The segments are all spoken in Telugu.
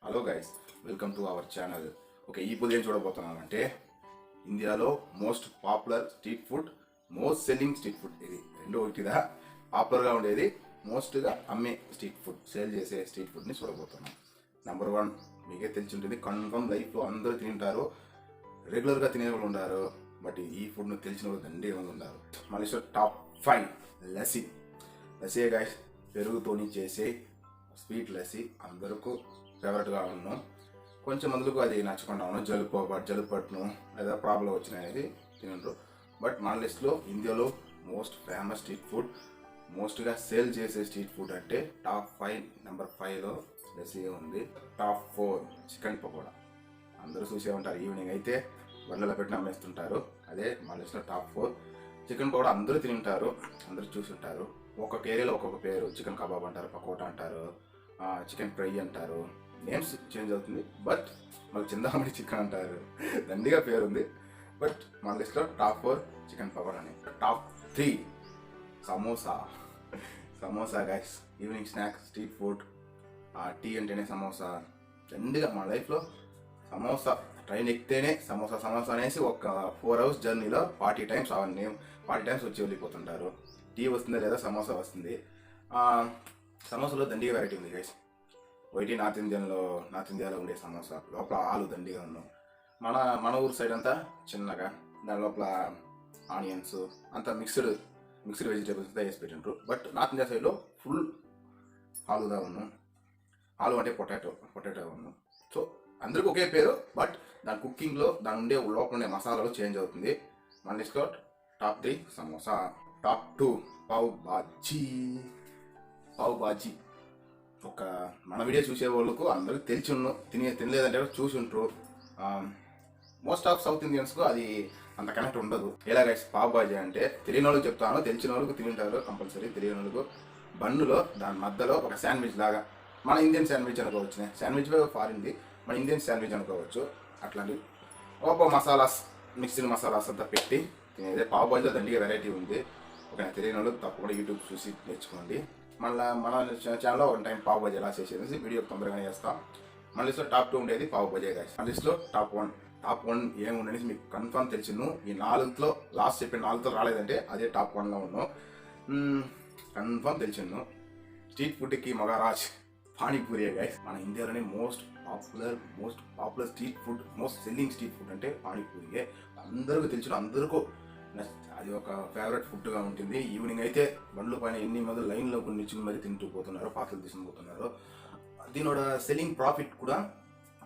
Hello guys, welcome to our channel. Okay, ఈ పొద్దు ఏం చూడబోతున్నామంటే ఇండియాలో most popular street food, most selling street food. ఇది రెండు ఒకటిదా పాపులర్గా ఉండేది, మోస్ట్గా అమ్మే స్ట్రీట్ ఫుడ్, సేల్ చేసే స్ట్రీట్ ఫుడ్ని చూడబోతున్నాం. నెంబర్ 1 మీకే తెలిసి ఉంటుంది, కన్ఫర్మ్ లైఫ్లో అందరూ తింటారు, రెగ్యులర్గా తినే వాళ్ళు ఉన్నారు. బట్ ఈ ఫుడ్ను తెలిసిన వాళ్ళు దండి మంది ఉన్నారు. మళ్ళీ టాప్ 5 లస్సీ. లస్సీ గైస్, పెరుగుతోని చేసే స్వీట్ లస్సీ అందరికీ ఫేవరెట్గా ఉన్నాం. కొంచెం మందులకు అది నచ్చకుండా ఉన్నాం, జలుబు పట్టును లేదా ప్రాబ్లం వచ్చినాయి తినంటారు. బట్ మన లిస్ట్లో ఇండియాలో మోస్ట్ ఫేమస్ స్ట్రీట్ ఫుడ్, మోస్ట్గా సేల్ చేసే స్ట్రీట్ ఫుడ్ అంటే టాప్ 5 నెంబర్ 5లో లస్సీ ఉంది. Top 4 chicken pakoda. అందరూ చూసే ఉంటారు, ఈవినింగ్ అయితే బండ్లలో పెట్టి అమ్మేస్తుంటారు. అదే మన లిస్ట్లో టాప్ 4 చికెన్ పకోడా. అందరూ తింటారు, అందరూ చూసి ఉంటారు. ఒక్కొక్క ఏరియాలో ఒక్కొక్క పేరు, చికెన్ కబాబ్ అంటారు, పకోడా అంటారు, చికెన్ ఫ్రై అంటారు, నేమ్స్ చేంజ్ అవుతుంది. బట్ మళ్ళీ చిందామణి చికెన్ అంటారు, దండిగా పేరు ఉంది. బట్ మన లిస్ట్లో టాప్ 4 చికెన్ పకోడా అని. Top 3 samosa. Samosa guys, evening snack, street food, tea అంటేనే సమోసా. దండిగా మన లైఫ్లో సమోసా. ట్రైన్ ఎక్కితేనే సమోసా సమోసా అనేసి ఒక 4 hours జర్నీలో 40 times 40 times వచ్చి వెళ్ళిపోతుంటారు. టీ వస్తుందా లేదా సమోసా వస్తుంది. సమోసాలో దండిగా వెరైటీ ఉంది గైస్. ఒకటి నార్త్ ఇండియాలో ఉండే సమోసా, లోపల ఆలు దండిగా ఉన్నాం. మన ఊరు సైడ్ అంతా చిన్నగా, దాని లోపల ఆనియన్స్ అంతా మిక్స్డ్ వెజిటేబుల్స్ వేసి పెట్టింటారు. బట్ నార్త్ ఇండియా సైడ్లో ఫుల్ ఆలుదా ఉన్నాం. ఆలు అంటే పొటాటో ఉన్నాం. సో అందరికీ ఒకే పేరు, బట్ దాని కుకింగ్లో దాని ఉండే లోపల ఉండే మసాలాలో చేంజ్ అవుతుంది. మన లిస్ట్లో టాప్ 3 సమోసా. టాప్ 2 పావ్ బాజీ. ఒక మన వీడియో చూసే వాళ్ళకు అందరికీ తెలిసి తినలేదంటే చూసి ఉంటారు. మోస్ట్ ఆఫ్ సౌత్ ఇండియన్స్కు అది అంత కనెక్ట్ ఉండదు. ఎలా గైస్, పావ్ బాజీ అంటే తెలియని వాళ్ళకి చెప్తాను, తెలిసిన వాళ్ళకు తింటారు కంపల్సరీ. తెలియని వాళ్ళకు బన్నులో దాని మధ్యలో ఒక శాండ్విచ్ లాగా, మన ఇండియన్ శాండ్విచ్ అనుకోవచ్చు. శాండ్విచ్ ఫారిన్ది, మన ఇండియన్ శాండ్విచ్ అనుకోవచ్చు. అట్లాంటి ఒక మసాలాస్, మిక్స్డ్ మసాలాస్ అంతా పెట్టి తినేది పావ్ బాజీలో దండిగా వెరైటీ ఉంది. ఒక తెలియని వాళ్ళు తప్పకుండా యూట్యూబ్ చూసి నేర్చుకోండి. మళ్ళీ మన ఛానల్లో 1 time పావ్ బాజీ ఎలా చేసేది వీడియో తొందరగానే చేస్తాం. మన లిస్ట్లో టాప్ 2 ఉండేది పావ్ బాజీ గాయస్. మన లిస్ట్లో టాప్ 1 ఏముండేది మీకు కన్ఫర్మ్ తెలిసింది. ఈ 4లో లాస్ట్ చెప్పిన 4తో రాలేదంటే అదే టాప్ 1లో ఉన్నాం. కన్ఫర్మ్ తెలిసింది. స్ట్రీట్ ఫుడ్కి మగారాజ్ పానీపూరి గైస్. మన ఇండియాలోనే most popular street food, most selling street food అంటే పానీపూరియే. అందరికీ తెలిసిన, అందరికీ అది ఒక ఫేవరెట్ ఫుడ్గా ఉంటుంది. ఈవినింగ్ అయితే బండ్ల పైన ఎన్ని మంది లైన్లో కొన్ని మరి తింటూ పోతున్నారు, పార్సల్ తీసుకుని పోతున్నారు. దీనివల్ల సెల్లింగ్ ప్రాఫిట్ కూడా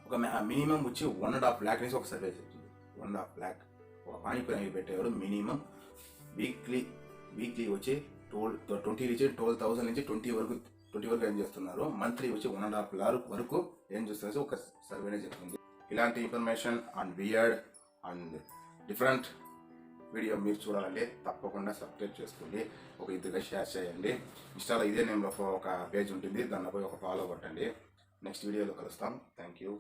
ఒక మినిమం వచ్చి 1.5 lakh నుంచి ఒక సర్వే చెప్తుంది. 1.5 lakh ఒక పానీపూరి పెట్టేవాడు మినిమం వీక్లీ వచ్చి 12,000 నుంచి 20 వరకు ఏం చేస్తున్నారు. మంత్లీ వచ్చి 1.5 lakh వరకు ఏం చేస్తున్నారు ఒక సర్వేనే చెప్తుంది. ఇలాంటి information and weird and different video మీరు చూడాలంటే తప్పకుండా సబ్స్క్రైబ్ చేసుకోండి, ఒక ఇద్దరుగా షేర్ చేయండి. ఇన్స్టాలో ఇదే నేమ్లో ఒక పేజ్ ఉంటుంది, దానిలో పోయి ఒక ఫాలో కొట్టండి. నెక్స్ట్ వీడియోలో కలుస్తాం. Thank you.